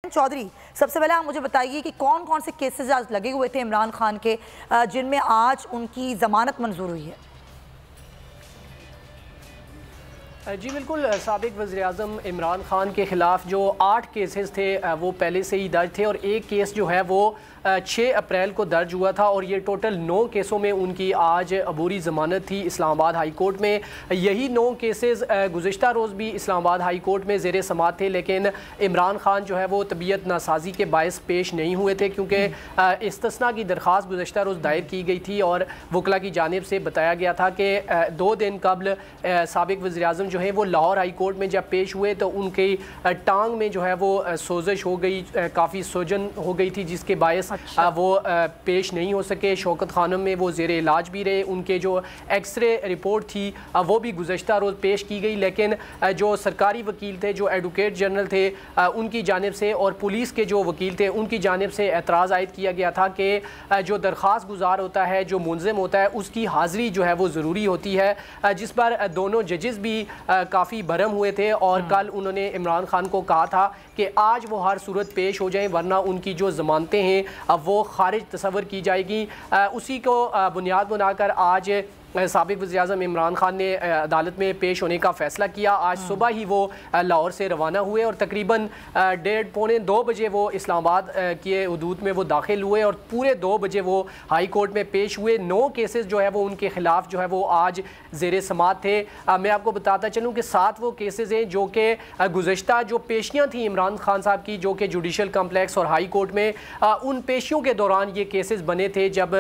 चौधरी, सबसे पहले आप मुझे बताइए कि कौन कौन से केसेस आज लगे हुए थे इमरान खान के जिनमें आज उनकी जमानत मंजूर हुई है। जी बिल्कुल, साबिक वज़ीर-ए-आज़म इमरान खान के ख़िलाफ़ जो 8 केसेस थे वो पहले से ही दर्ज थे और एक केस जो है वो 6 अप्रैल को दर्ज हुआ था और ये टोटल 9 केसों में उनकी आज अबूरी ज़मानत थी इस्लामाबाद हाई कोर्ट में। यही 9 केसेस गुज़िश्ता रोज़ भी इस्लामाबाद हाई कोर्ट में ज़ेरे समाअत थे, लेकिन इमरान खान जो है वो तबीयत नासाजी के बायस पेश नहीं हुए थे क्योंकि इस्तिस्ना की दरख्वास्त गुज़िश्ता रोज़ दायर की गई थी और वकला की जानिब से बताया गया था कि 2 दिन कबल साबिक वज़ीर-ए-आज़म जो है वो लाहौर हाई कोर्ट में जब पेश हुए तो उनकी टांग में जो है वो सोजिश हो गई, काफ़ी सोजन हो गई थी जिसके बायस वो पेश नहीं हो सके। शौकत खानम में वो ज़ेरे इलाज भी रहे। उनके जो एक्सरे रिपोर्ट थी वो भी गुज़श्ता रोज़ पेश की गई, लेकिन जो सरकारी वकील थे, जो एडवोकेट जनरल थे, उनकी जानिब से और पुलिस के जो वकील थे उनकी जानिब से एतराज़ आयद किया गया था कि जो दरख्वास्त गुजार होता है, जो मुलज़िम होता है, उसकी हाज़िरी जो है वो ज़रूरी होती है, जिस पर दोनों जजेस भी काफ़ी भरम हुए थे और कल उन्होंने इमरान खान को कहा था कि आज वो हर सूरत पेश हो जाएं वरना उनकी जो ज़मानतें हैं अब वो खारिज तस्वर की जाएगी। उसी को बुनियाद बनाकर आज साबिक वज़ीर-ए-आज़म इमरान खान ने अदालत में पेश होने का फ़ैसला किया। आज सुबह ही वो लाहौर से रवाना हुए और तकरीबन 1:30-2 बजे वो इस्लामाबाद के हदूद में वो दाखिल हुए और पूरे 2 बजे वो हाई कोर्ट में पेश हुए। 9 केसेस जो है वो उनके ख़िलाफ़ जो है वो आज ज़ेरे समाअत थे। मैं आपको बताता चलूँ कि 7 वो केसेस हैं जो कि गुज़श्ता जो पेशियाँ थी इमरान खान साहब की, जो कि जुडिशल कम्प्लेक्स और हाई कोर्ट में उन पेशियों के दौरान ये केसेस बने थे। जब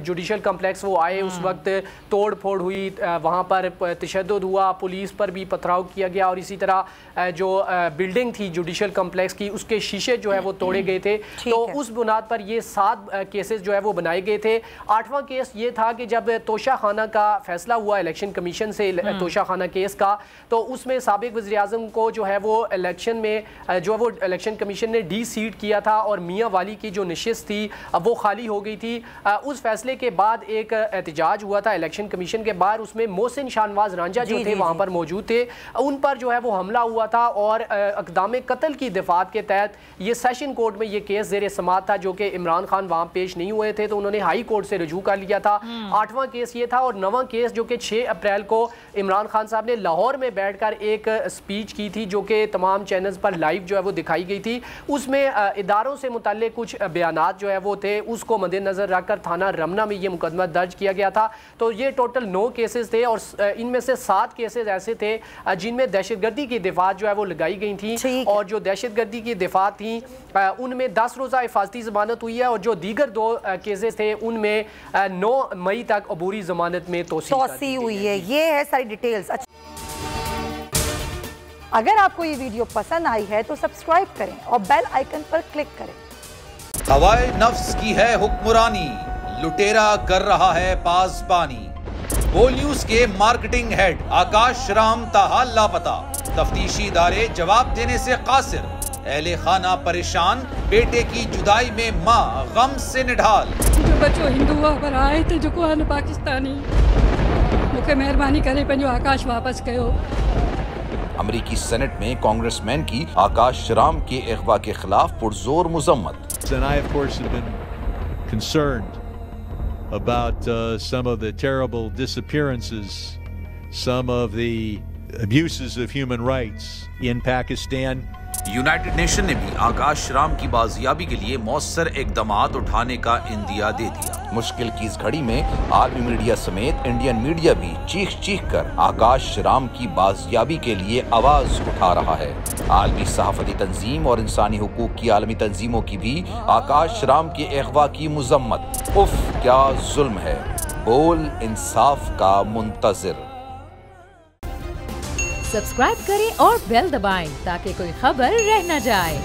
जुडिशल कम्प्लेक्स वो आए उस वक्त तोड़ फोड़ हुई, वहाँ पर तशद्दुद हुआ, पुलिस पर भी पथराव किया गया और इसी तरह जो बिल्डिंग थी जुडिशल कम्प्लेक्स की उसके शीशे जो है वो तोड़े गए थे। तो उस बुनियाद पर ये 7 केसेस जो है वो बनाए गए थे। 8वां केस ये था कि जब तोशा खाना का फैसला हुआ इलेक्शन कमीशन से तोशा खाना केस का, तो उसमें साबिक वज़ीर-ए-आज़म को जो है वो इलेक्शन में जो वो इलेक्शन कमीशन ने डी सीट किया था और मियाँ वाली की जो नशिस्त थी वो खाली हो गई थी। उस फैसले के बाद एक एहतजाज हुआ था इलेक्शन कमीशन के बाहर, उसमें मोहसिन शाहनवाज रांझा जो थे वहाँ पर मौजूद थे, उन पर जो है वो हमला हुआ था और अक़दाम कत्ल की दिफात के तहत ये सेशन कोर्ट में ये केस ज़ेरे समाअत था जो कि इमरान खान वहाँ पेश नहीं हुए थे तो उन्होंने हाई कोर्ट से रजू कर लिया था। 8वां केस ये था और 9वां केस जो कि 6 अप्रैल को इमरान खान साहब ने लाहौर में बैठकर एक स्पीच की थी जो कि तमाम चैनल्स पर लाइव जो है वो दिखाई गई थी। उसमें इदारों से मुतल्लिक़ कुछ बयानात जो है वो थे, उसको मद्देनज़र रखकर थाना रमना में ये मुकदमा दर्ज किया गया था। तो ये टोटल 9 केसेस थे और इनमें से 7 केसेस ऐसे थे जिनमें दहशतगर्दी की दिफात जो है वो लगाई गई थी और जो दहशतगर्दी की दिफात थी उनमें 10 रोज़ा हिफाजती ज़मानत हुई है और जो दीगर 2 केसेस थे उनमें 9 मई तक अबूरी ज़मानत में तोसी हुई है। ये है सारी डिटेल्स। अगर आपको ये वीडियो पसंद आई है तो सब्सक्राइब करें और बेल आइकन पर क्लिक करें। हवाए नफ्स की है हुक्मरानी, लुटेरा कर रहा है पासबानी। बोल न्यूज के मार्केटिंग हेड आकाश राम ताहा लापता, तफ्तीशी इदारे जवाब देने से कासिर, अहले खाना परेशान, बेटे की जुदाई में माँ गम से निढाल। जो बच्चों हिंदू पर आए थे जो को पाकिस्तानी मुझे मेहरबानी करे पंहिंजो आकाश वापस कयो। अमेरिकी सेनेट में कांग्रेसमैन की आकाश राम के अगवा के खिलाफ पुरजोर मुजम्मत। And I, of course, have been concerned about some of the terrible disappearances, some of the abuses of human rights in Pakistan. United nation ने भी आकाश राम की बाजियाबी के लिए मौसर इकदामात उठाने का इंदिया दे दिया। मुश्किल की इस घड़ी में आर्मी मीडिया समेत इंडियन मीडिया भी चीख चीख कर आकाश राम की बाजियाबी के लिए आवाज उठा रहा है। आलमी सहाफती तंजीम और इंसानी हुकूक की आलमी तंजीमों की भी आकाश राम के अगवा की मुजम्मत। उफ क्या जुल्म है, बोल इंसाफ का मुंतजिर। सब्सक्राइब करें और बेल दबाएं ताकि कोई खबर रह न जाए।